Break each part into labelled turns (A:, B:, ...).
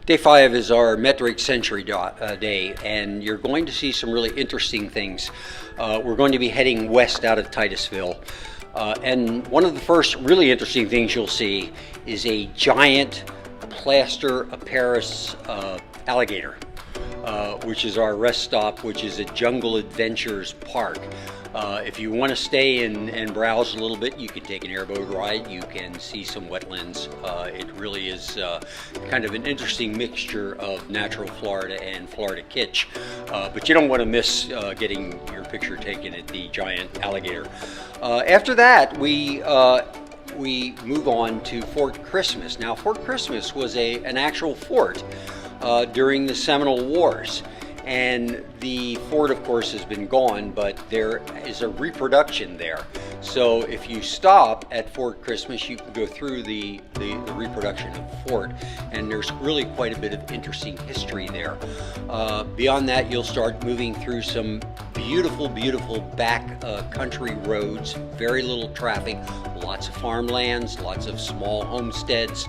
A: Day 5 is our metric century day, and you're going to see some really interesting things. We're going to be heading west out of Titusville, and one of the first really interesting things you'll see is a giant plaster of Paris alligator, which is our rest stop, which is at Jungle Adventures Park. If you want to stay and browse a little bit, you can take an airboat ride. You can see some wetlands. It really is kind of an interesting mixture of natural Florida and Florida kitsch. But you don't want to miss getting your picture taken at the giant alligator. After that, we move on to Fort Christmas. Now, Fort Christmas was an actual fort during the Seminole Wars. And the fort, of course, has been gone, but there is a reproduction there. So if you stop at Fort Christmas, you can go through the reproduction of the fort, and there's really quite a bit of interesting history there. Beyond that, you'll start moving through some beautiful, beautiful back country roads, very little traffic, lots of farmlands, lots of small homesteads.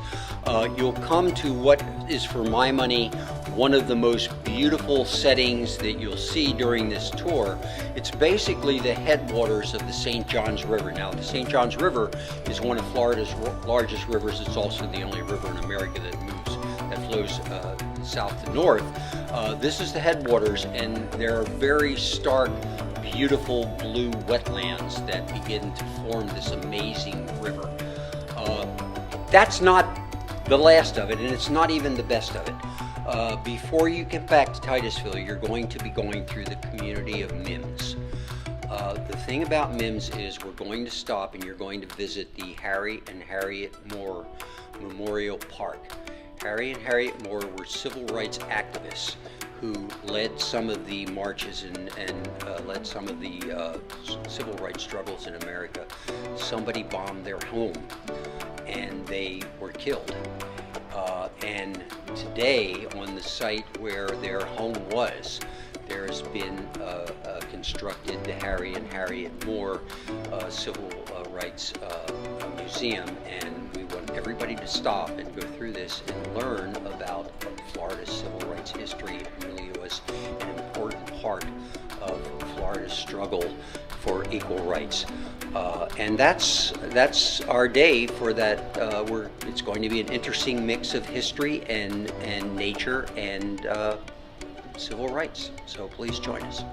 A: You'll come to what is, for my money, one of the most beautiful settings that you'll see during this tour. It's basically the headwaters of the St. Johns River. Now, the St. Johns River is one of Florida's largest rivers. It's also the only river in America that flows south to north. This is the headwaters, and there are very stark, beautiful blue wetlands that begin to form this amazing river. That's not the last of it, and it's not even the best of it. Before you get back to Titusville, you're going to be going through the community of Mims. The thing about Mims is we're going to stop and you're going to visit the Harry and Harriet Moore Memorial Park. Harry and Harriet Moore were civil rights activists who led some of the marches and led some of the civil rights struggles in America. Somebody bombed their home and they were killed. And today, on the site where their home was, there has been constructed the Harry and Harriet Moore Civil Rights Museum, and we want everybody to stop and go through this and learn about Florida's civil rights history. It really was an important part of Florida's struggle for equal rights. And that's our day for that. It's going to be an interesting mix of history and nature and civil rights. So please join us.